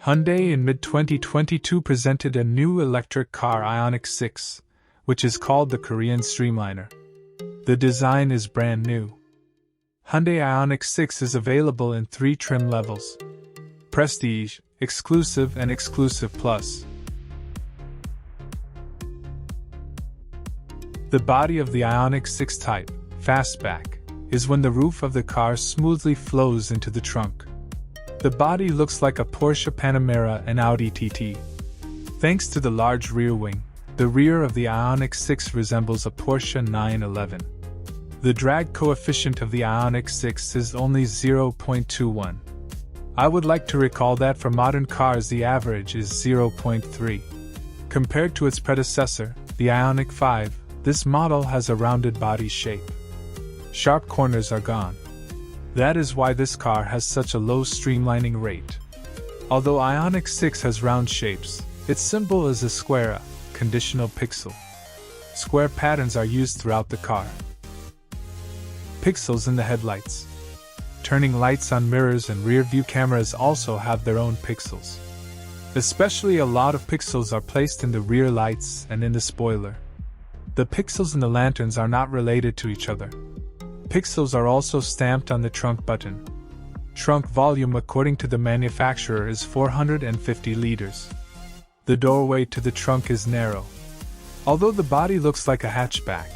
Hyundai in mid-2022 presented a new electric car IONIQ 6, which is called the Korean Streamliner. The design is brand new. Hyundai IONIQ 6 is available in 3 trim levels: Prestige, Exclusive and Exclusive Plus. The body of the IONIQ 6 Type, Fastback, is when the roof of the car smoothly flows into the trunk. The body looks like a Porsche Panamera and Audi TT. Thanks to the large rear wing, the rear of the IONIQ 6 resembles a Porsche 911. The drag coefficient of the IONIQ 6 is only 0.21. I would like to recall that for modern cars the average is 0.3. Compared to its predecessor, the IONIQ 5, this model has a rounded body shape. Sharp corners are gone. That is why this car has such a low streamlining rate. Although IONIQ 6 has round shapes, its symbol is a square, conditional pixel. Square patterns are used throughout the car. Pixels in the headlights. Turning lights on mirrors and rear view cameras also have their own pixels. Especially a lot of pixels are placed in the rear lights and in the spoiler. The pixels in the lanterns are not related to each other. Pixels are also stamped on the trunk button. Trunk volume according to the manufacturer is 450 liters. The doorway to the trunk is narrow. Although the body looks like a hatchback,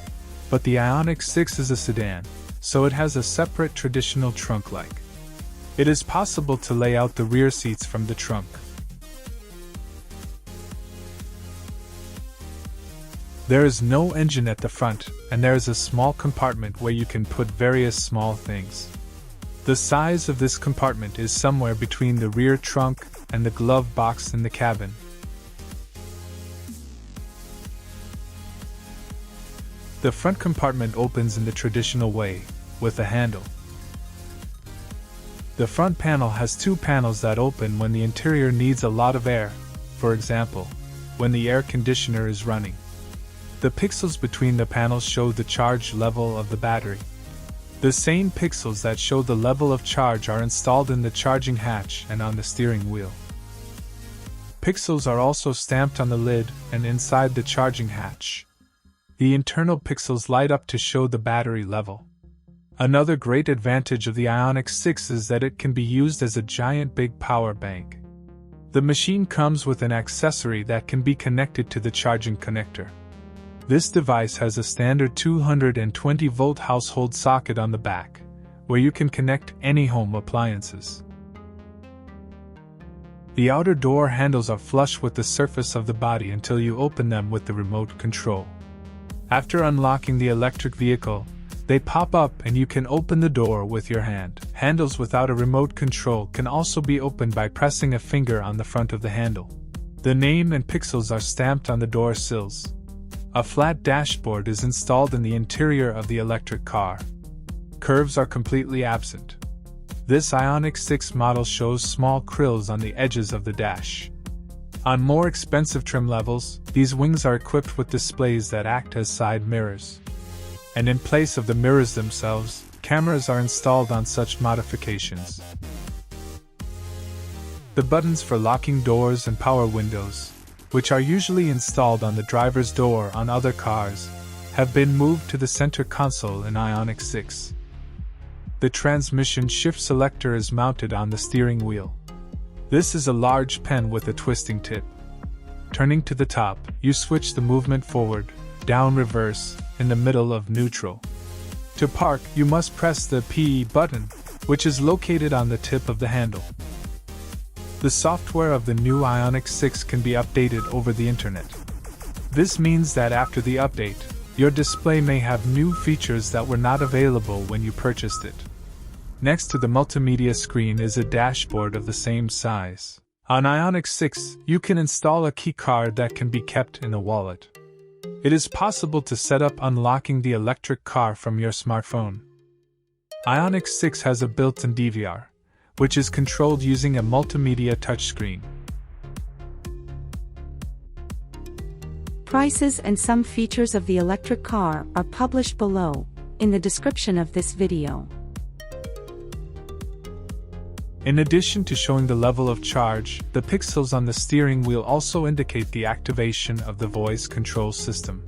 but the IONIQ 6 is a sedan, so it has a separate traditional trunk-like. It is possible to lay out the rear seats from the trunk. There is no engine at the front, and there is a small compartment where you can put various small things. The size of this compartment is somewhere between the rear trunk and the glove box in the cabin. The front compartment opens in the traditional way, with a handle. The front panel has 2 panels that open when the interior needs a lot of air, for example, when the air conditioner is running. The pixels between the panels show the charge level of the battery. The same pixels that show the level of charge are installed in the charging hatch and on the steering wheel. Pixels are also stamped on the lid and inside the charging hatch. The internal pixels light up to show the battery level. Another great advantage of the IONIQ 6 is that it can be used as a giant big power bank. The machine comes with an accessory that can be connected to the charging connector. This device has a standard 220-volt household socket on the back, where you can connect any home appliances. The outer door handles are flush with the surface of the body until you open them with the remote control. After unlocking the electric vehicle, they pop up and you can open the door with your hand. Handles without a remote control can also be opened by pressing a finger on the front of the handle. The name and pixels are stamped on the door sills. A flat dashboard is installed in the interior of the electric car. Curves are completely absent. This IONIQ 6 model shows small krills on the edges of the dash. On more expensive trim levels, these wings are equipped with displays that act as side mirrors. And in place of the mirrors themselves, cameras are installed on such modifications. The buttons for locking doors and power windows, which are usually installed on the driver's door on other cars, have been moved to the center console in IONIQ 6. The transmission shift selector is mounted on the steering wheel. This is a large pen with a twisting tip. Turning to the top, you switch the movement forward, down, reverse, in the middle of neutral. To park, you must press the P button, which is located on the tip of the handle. The software of the new IONIQ 6 can be updated over the internet. This means that after the update, your display may have new features that were not available when you purchased it. Next to the multimedia screen is a dashboard of the same size. On IONIQ 6, you can install a key card that can be kept in a wallet. It is possible to set up unlocking the electric car from your smartphone. IONIQ 6 has a built-in DVR, which is controlled using a multimedia touchscreen. Prices and some features of the electric car are published below, in the description of this video. In addition to showing the level of charge, the pixels on the steering wheel also indicate the activation of the voice control system.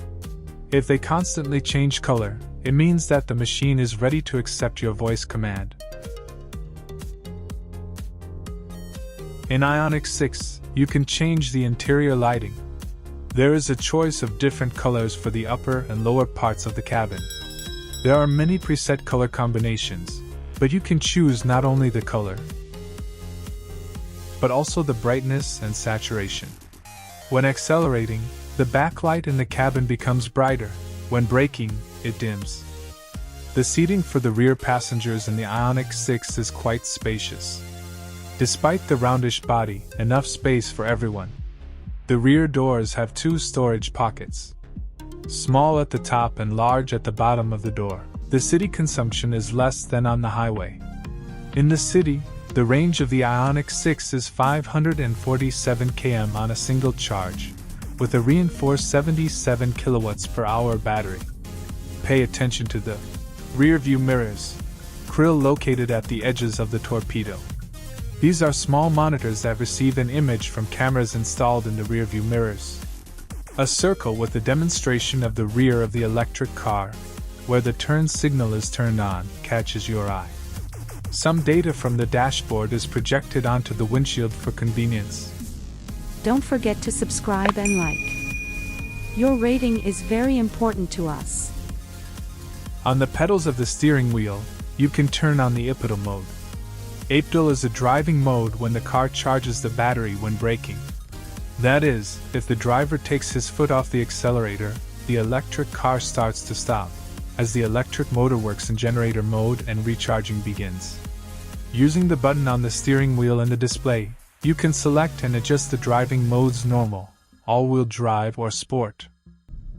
If they constantly change color, it means that the machine is ready to accept your voice command. In IONIQ 6, you can change the interior lighting. There is a choice of different colors for the upper and lower parts of the cabin. There are many preset color combinations, but you can choose not only the color, but also the brightness and saturation. When accelerating, the backlight in the cabin becomes brighter. When braking, it dims. The seating for the rear passengers in the IONIQ 6 is quite spacious. Despite the roundish body, enough space for everyone. The rear doors have 2 storage pockets, small at the top and large at the bottom of the door. The city consumption is less than on the highway. In the city, the range of the IONIQ 6 is 547 km on a single charge, with a reinforced 77 kWh battery. Pay attention to the rear view mirrors, grill located at the edges of the torpedo. These are small monitors that receive an image from cameras installed in the rearview mirrors. A circle with a demonstration of the rear of the electric car, where the turn signal is turned on, catches your eye. Some data from the dashboard is projected onto the windshield for convenience. Don't forget to subscribe and like. Your rating is very important to us. On the pedals of the steering wheel, you can turn on the idle mode. Idle is a driving mode when the car charges the battery when braking. That is, if the driver takes his foot off the accelerator, the electric car starts to stop, as the electric motor works in generator mode and recharging begins. Using the button on the steering wheel and the display, you can select and adjust the driving modes: normal, all-wheel drive, or sport.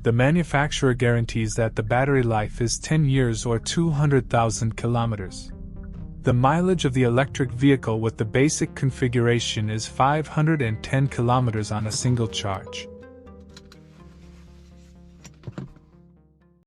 The manufacturer guarantees that the battery life is 10 years or 200,000 kilometers. The mileage of the electric vehicle with the basic configuration is 510 kilometers on a single charge.